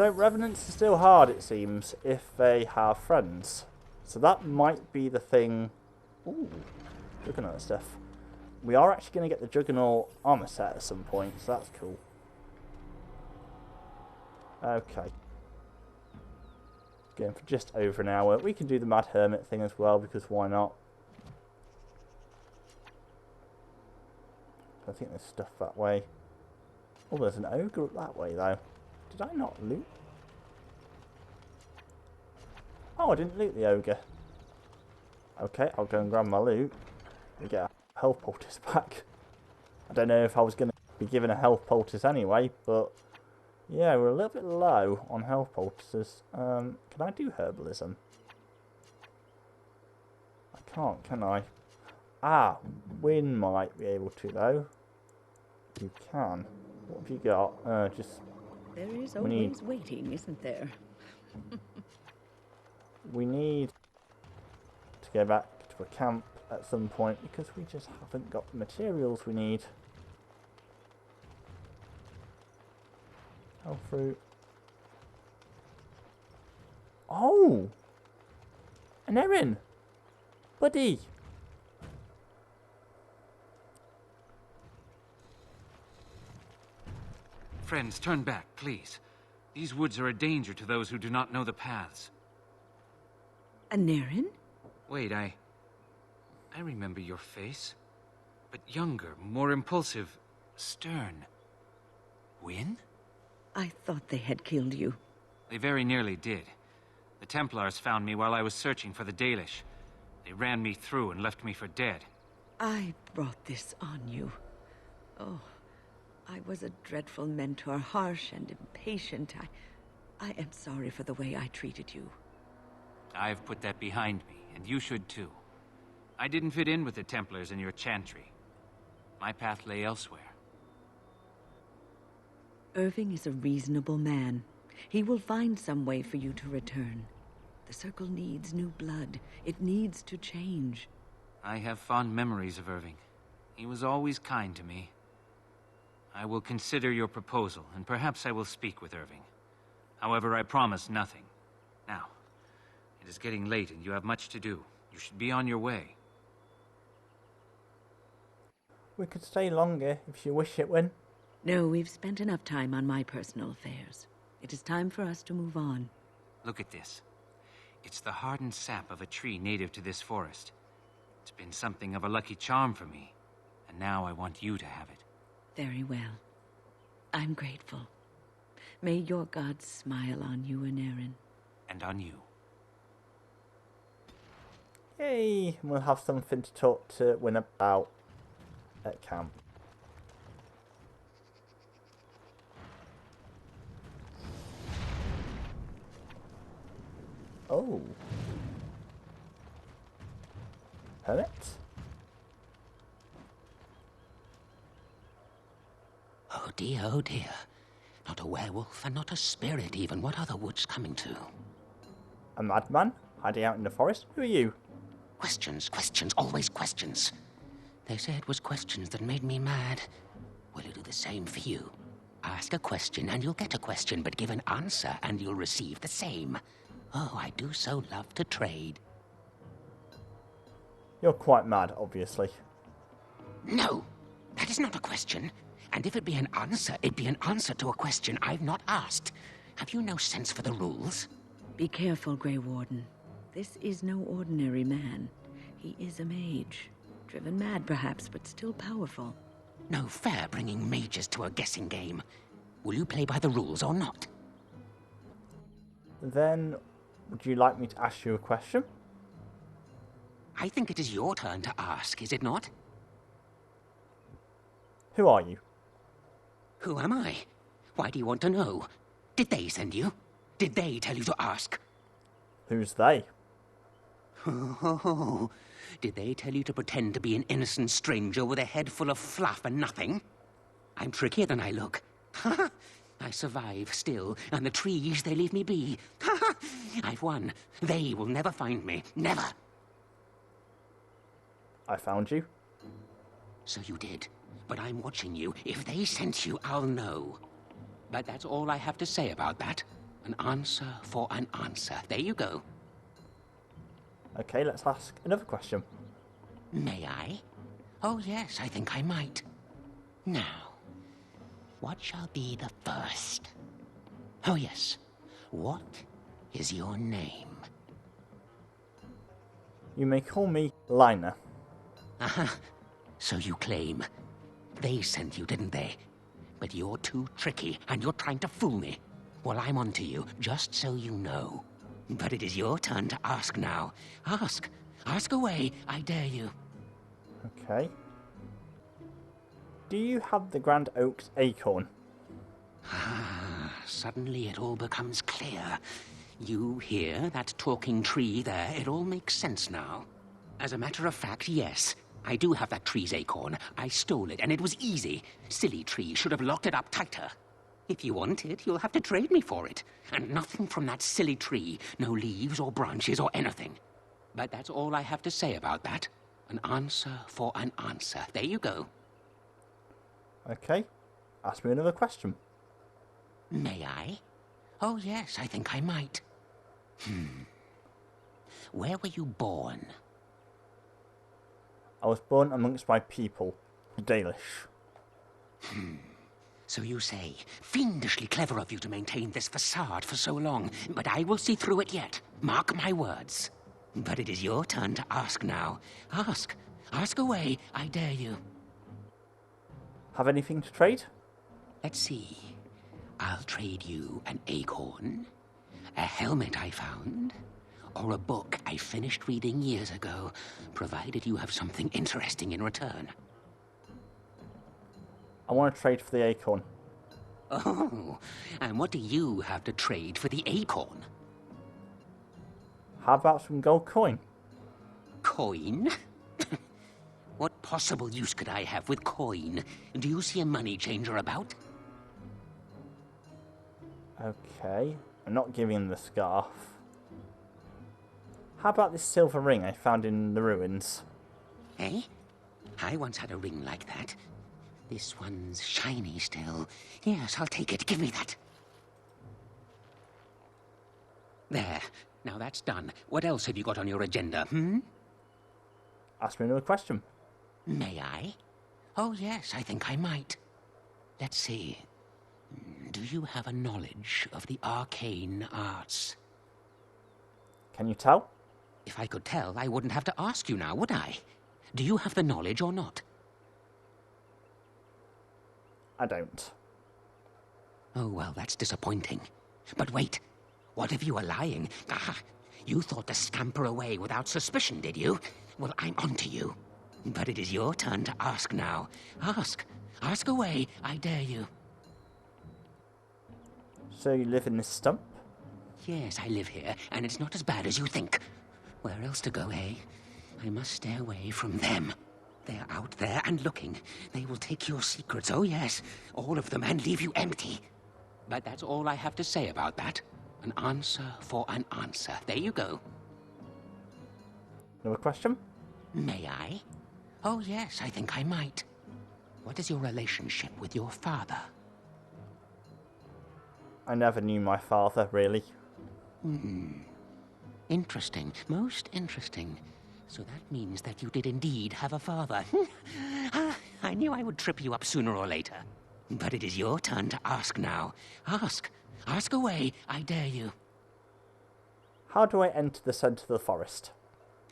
So revenants are still hard, it seems, if they have friends. So that might be the thing. Ooh, Juggernaut stuff. We are actually going to get the Juggernaut armor set at some point, so that's cool. Okay. Going for just over an hour. We can do the Mad Hermit thing as well, because why not? I think there's stuff that way. Oh, there's an ogre up that way, though. Did I not loot? Oh, I didn't loot the ogre. Okay, I'll go and grab my loot. We get a health poultice back. I don't know if I was going to be given a health poultice anyway, but yeah, we're a little bit low on health poultices. Can I do herbalism? I can't, can I? Ah, Win might be able to, though. You can. What have you got? Just... There is always waiting, isn't there? We need to go back to a camp at some point because we just haven't got the materials we need. Oh, fruit. Oh! Aneirin! Buddy! Friends, turn back, please. These woods are a danger to those who do not know the paths. Aneirin? Wait, I remember your face. But younger, more impulsive, stern. Win? I thought they had killed you. They very nearly did. The Templars found me while I was searching for the Dalish. They ran me through and left me for dead. I brought this on you. Oh, I was a dreadful mentor, harsh and impatient. I am sorry for the way I treated you. I've put that behind me, and you should too. I didn't fit in with the Templars in your chantry. My path lay elsewhere. Irving is a reasonable man. He will find some way for you to return. The Circle needs new blood. It needs to change. I have fond memories of Irving. He was always kind to me. I will consider your proposal, and perhaps I will speak with Irving. However, I promise nothing. Now, it is getting late and you have much to do. You should be on your way. We could stay longer if you wish it, Win. No, we've spent enough time on my personal affairs. It is time for us to move on. Look at this. It's the hardened sap of a tree native to this forest. It's been something of a lucky charm for me, and now I want you to have it. Very well. I'm grateful. May your gods smile on you, Aneirin. And on you. Yay! We'll have something to talk to Win about at camp. Oh. Hermit? Oh dear, oh dear. Not a werewolf and not a spirit even. What are the woods coming to? A madman? Hiding out in the forest? Who are you? Questions, questions, always questions. They say it was questions that made me mad. Will it do the same for you? Ask a question and you'll get a question, but give an answer and you'll receive the same. Oh, I do so love to trade. You're quite mad, obviously. No, that is not a question. And if it be an answer, it'd be an answer to a question I've not asked. Have you no sense for the rules? Be careful, Grey Warden. This is no ordinary man. He is a mage. Driven mad, perhaps, but still powerful. No fair bringing mages to a guessing game. Will you play by the rules or not? Then, would you like me to ask you a question? I think it is your turn to ask, is it not? Who are you? Who am I? Why do you want to know? Did they send you? Did they tell you to ask? Who's they? Oh, did they tell you to pretend to be an innocent stranger with a head full of fluff and nothing? I'm trickier than I look. I survive still, and the trees, they leave me be. I've won. They will never find me. Never. I found you. So you did. But I'm watching you. If they sent you, I'll know. But that's all I have to say about that. An answer for an answer. There you go. Okay, let's ask another question. May I? Oh, yes, I think I might. Now, what shall be the first? Oh, yes. What is your name? You may call me Liner. Aha. So you claim. They sent you, didn't they? But you're too tricky, and you're trying to fool me. Well, I'm on to you, just so you know. But it is your turn to ask now. Ask. Ask away, I dare you. Okay. Do you have the Grand Oak's acorn? Ah, suddenly it all becomes clear. You hear that talking tree there? It all makes sense now. As a matter of fact, yes. I do have that tree's acorn. I stole it, and it was easy. Silly tree should have locked it up tighter. If you want it, you'll have to trade me for it. And nothing from that silly tree. No leaves or branches or anything. But that's all I have to say about that. An answer for an answer. There you go. Okay. Ask me another question. May I? Oh, yes, I think I might. Where were you born? I was born amongst my people, the Dalish. So you say, fiendishly clever of you to maintain this facade for so long, but I will see through it yet. Mark my words. But it is your turn to ask now. Ask. Ask away, I dare you. Have anything to trade? Let's see. I'll trade you an acorn, a helmet I found, or a book I finished reading years ago, provided you have something interesting in return. I want to trade for the acorn. Oh, and what do you have to trade for the acorn? How about some gold coin? Coin? What possible use could I have with coin? Do you see a money changer about? Okay. I'm not giving the scarf. How about this silver ring I found in the ruins? Eh? I once had a ring like that. This one's shiny still. Yes, I'll take it. Give me that. There. Now that's done. What else have you got on your agenda, Ask me another question. May I? Oh, yes, I think I might. Let's see. Do you have a knowledge of the arcane arts? Can you tell? If I could tell, I wouldn't have to ask you now, would I? Do you have the knowledge or not? I don't. Oh, well, that's disappointing. But wait, what if you were lying? Ah, you thought to scamper away without suspicion, did you? Well, I'm on to you. But it is your turn to ask now. Ask. Ask away, I dare you. So you live in this stump? Yes, I live here, and it's not as bad as you think. Where else to go, eh? I must stay away from them. They're out there and looking. They will take your secrets, oh yes, all of them, and leave you empty. But that's all I have to say about that. An answer for an answer. There you go. Another question? May I? Oh yes, I think I might. What is your relationship with your father? I never knew my father, really. Interesting. Most interesting. So that means that you did indeed have a father. I knew I would trip you up sooner or later. But it is your turn to ask now. Ask. Ask away, I dare you. How do I enter the centre of the forest?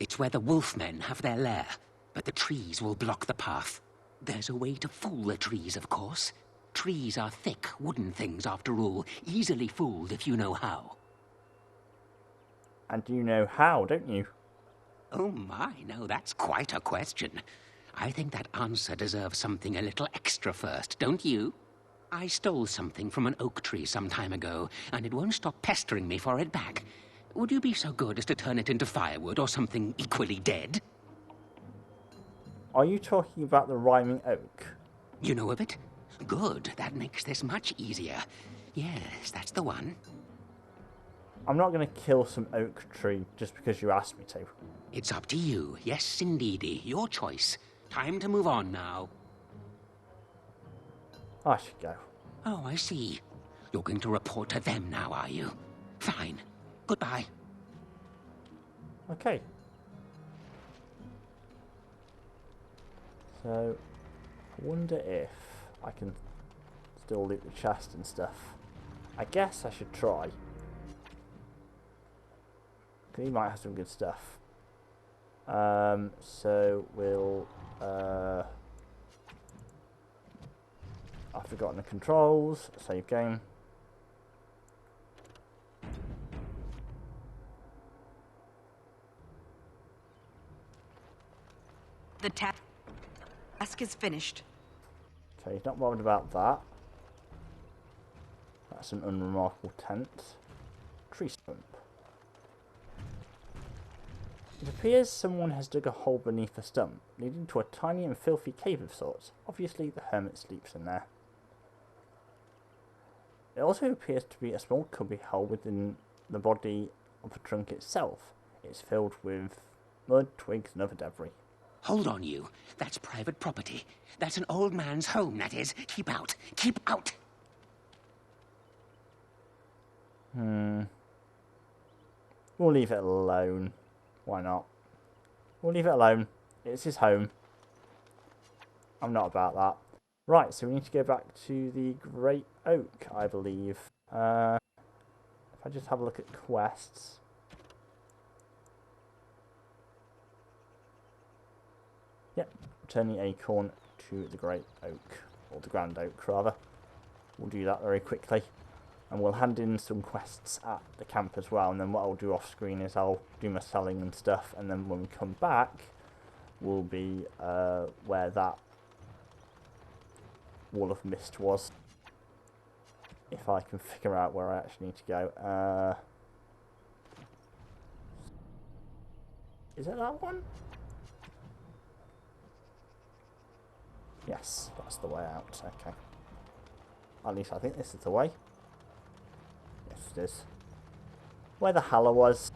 It's where the wolfmen have their lair, but the trees will block the path. There's a way to fool the trees, of course. Trees are thick, wooden things, after all, easily fooled if you know how. And you know how, don't you? Oh my, no, that's quite a question. I think that answer deserves something a little extra first, don't you? I stole something from an oak tree some time ago, and it won't stop pestering me for it back. Would you be so good as to turn it into firewood or something equally dead? Are you talking about the rhyming oak? You know of it? Good, that makes this much easier. Yes, that's the one. I'm not going to kill some oak tree just because you asked me to. It's up to you. Yes, indeedy. Your choice. Time to move on now. I should go. Oh, I see. You're going to report to them now, are you? Fine. Goodbye. Okay. So, I wonder if I can still loot the chest and stuff. I guess I should try. Because he might have some good stuff. So we'll... I've forgotten the controls. Save game. The task is finished. Okay, he's not bothered about that. That's an unremarkable tent. Tree stump. It appears someone has dug a hole beneath the stump, leading to a tiny and filthy cave of sorts. Obviously, the hermit sleeps in there. It also appears to be a small cubby hole within the body of the trunk itself. It's filled with mud, twigs, and other debris. Hold on, you. That's private property. That's an old man's home, that is. Keep out. Keep out. We'll leave it alone. Why not? We'll leave it alone. It's his home. I'm not about that. Right, so we need to go back to the Great Oak, I believe. If I just have a look at quests. Yep, return the acorn to the Great Oak. Or the Grand Oak, rather. We'll do that very quickly. And we'll hand in some quests at the camp as well. And then what I'll do off screen is I'll do my selling and stuff. And then when we come back, we'll be where that Wall of Mist was. If I can figure out where I actually need to go. Is it that one? Yes, that's the way out. Okay. At least I think this is the way. Yes, it is. Where the hell I was.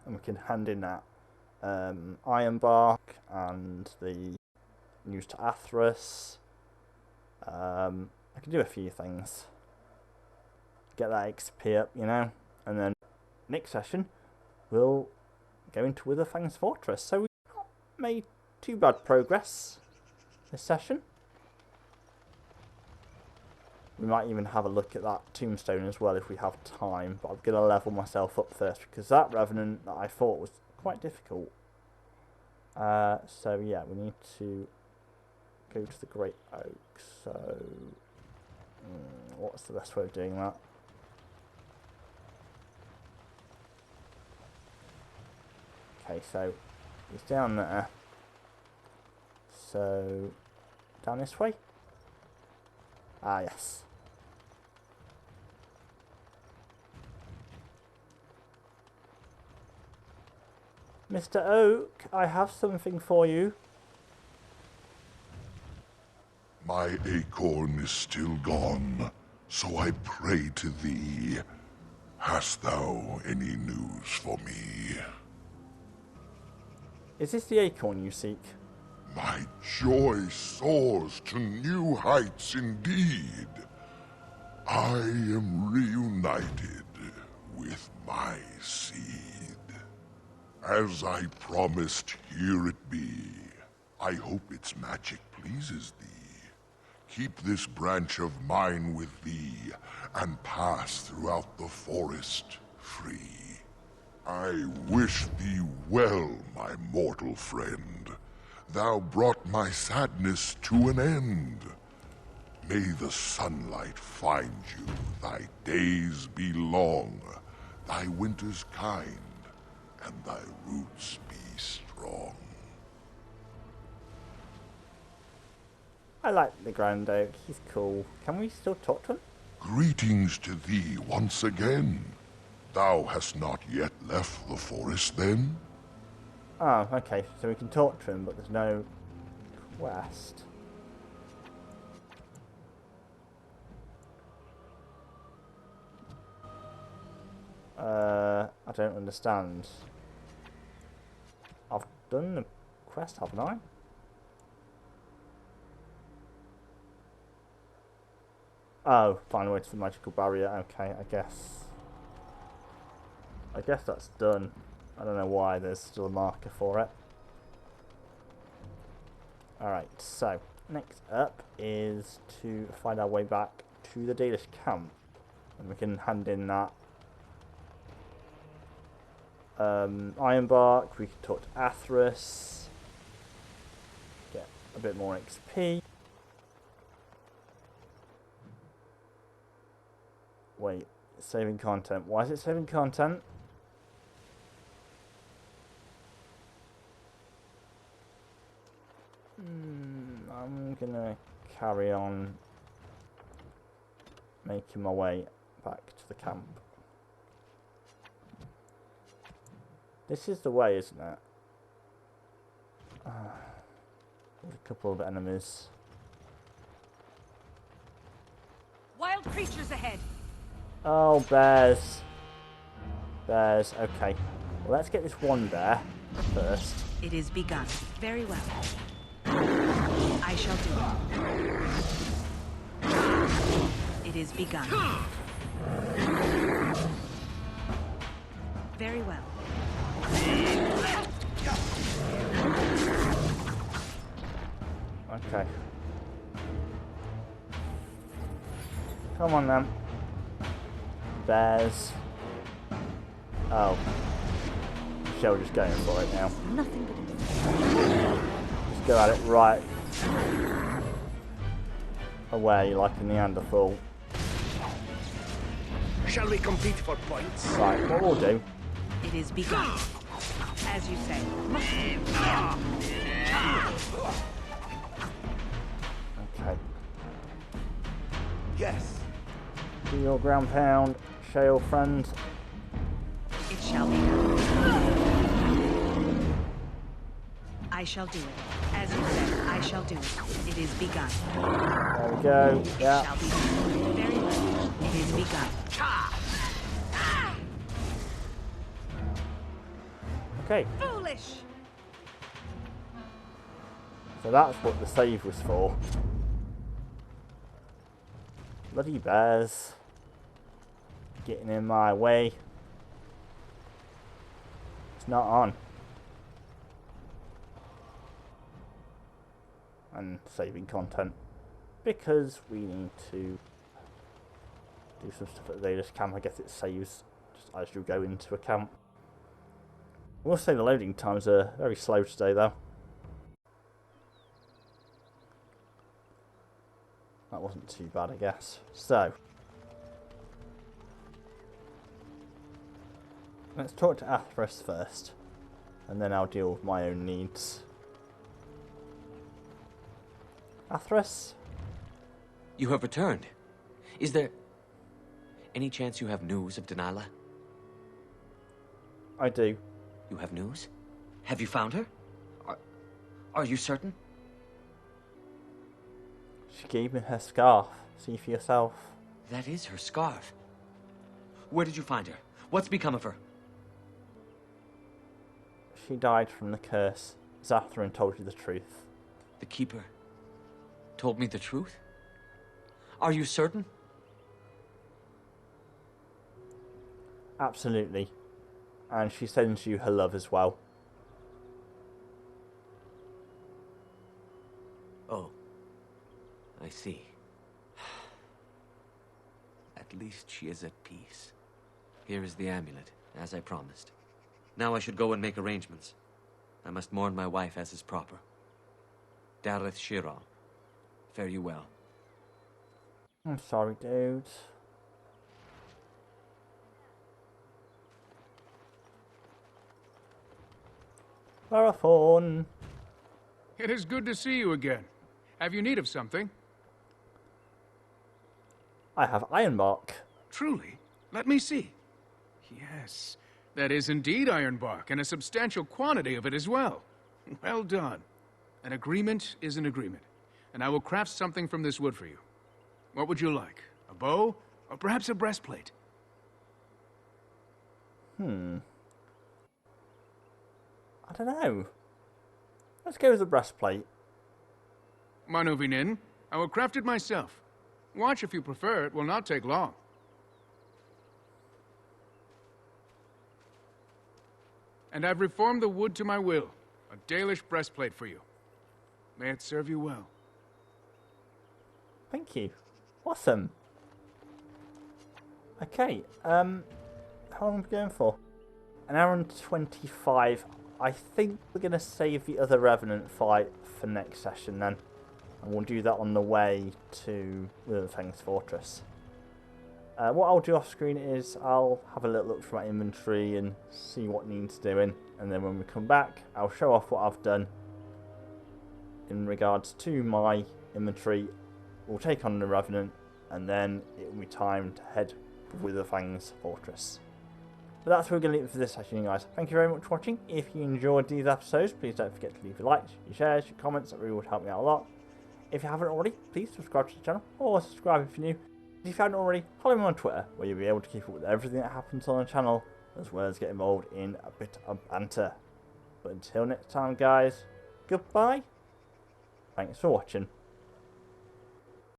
And we can hand in that iron bark and the news to Athras. I can do a few things. Get that XP up, you know. And then next session, we'll go into Witherfang's Fortress. So we've not made too bad progress this session. We might even have a look at that tombstone as well if we have time, but I'm going to level myself up first because that Revenant that I thought was quite difficult. So yeah, we need to go to the Great Oak. So what's the best way of doing that? Okay, so he's down there. So down this way? Ah, yes. Mr. Oak, I have something for you. My acorn is still gone, so I pray to thee. Hast thou any news for me? Is this the acorn you seek? My joy soars to new heights indeed. I am reunited with my seed. As I promised, here it be. I hope its magic pleases thee. Keep this branch of mine with thee, and pass throughout the forest free. I wish thee well, my mortal friend. Thou brought my sadness to an end. May the sunlight find you, thy days be long, thy winters kind, and thy roots be strong. I like the Grand Oak, he's cool. Can we still talk to him? Greetings to thee once again. Thou hast not yet left the forest, then? Oh, okay, so we can talk to him, but there's no quest. I don't understand. I've done the quest, haven't I? Oh, find a way to the magical barrier. Okay, I guess that's done. I don't know why there's still a marker for it. Alright, so next up is to find our way back to the Dalish camp. And we can hand in that Ironbark. We can talk to Atheris. Get a bit more XP. Wait, saving content. Why is it saving content? I'm gonna carry on making my way back to the camp. This is the way, isn't it? There's a couple of enemies. Wild creatures ahead. Oh, bears. Bears, okay. Well, let's get this one bear first. It is begun. Very well. I shall do it. It is begun. Very well. Okay. Come on then. Bears. Oh. Shell just going for it now. Nothing but Just go at it right away like a Neanderthal. Shall we compete for points? Right, what we'll do. it is begun. As you say. Okay. Yes. Do your ground pound, shale friend. It shall be done. I shall do it. As you said, I shall do it. It is begun. There we go. It Yeah. shall be done. Very well. It is begun. Okay. Foolish! So that's what the save was for. Bloody bears. Getting in my way. It's not on. And saving content. Because we need to do some stuff at the Dalish camp. I guess it saves just as you go into a camp. I will say the loading times are very slow today though. That wasn't too bad, I guess. So, let's talk to Atheris first, and then I'll deal with my own needs. Atheris? You have returned. Is there any chance you have news of Delilah? I do. You have news? Have you found her? Are you certain? She gave me her scarf. See for yourself. That is her scarf. Where did you find her? What's become of her? She died from the curse. Zathrin told you the truth. The Keeper told me the truth? Are you certain? Absolutely. And she sends you her love as well. Oh. I see. At least she is at peace. Here is the amulet, as I promised. Now I should go and make arrangements. I must mourn my wife as is proper. Dareth Shira, fare you well. I'm sorry, dude. Marathon. It is good to see you again. Have you need of something? I have Ironbark. Truly? Let me see. Yes, that is indeed ironbark, and a substantial quantity of it as well. Well done. An agreement is an agreement, and I will craft something from this wood for you. What would you like? A bow, or perhaps a breastplate? I don't know. Let's go with the breastplate. Manuvinin, I will craft it myself. Watch if you prefer, it will not take long. And I've reformed the wood to my will. A Dalish breastplate for you. May it serve you well. Thank you. Awesome. Okay, how long are we going for? An hour and 25. I think we're going to save the other Revenant fight for next session then. And we'll do that on the way to Witherfang's Fortress. What I'll do off screen is I'll have a little look through my inventory and see what needs doing. And then when we come back, I'll show off what I've done in regards to my inventory. We'll take on the Revenant, and then it will be time to head to Witherfang's Fortress. But that's where we're going to leave it for this session, guys. Thank you very much for watching. If you enjoyed these episodes, please don't forget to leave your likes, your shares, your comments. That really would help me out a lot. If you haven't already, please subscribe to the channel, or subscribe if you're new. If you haven't already, follow me on Twitter, where you'll be able to keep up with everything that happens on the channel, as well as get involved in a bit of banter. But until next time, guys, goodbye. Thanks for watching.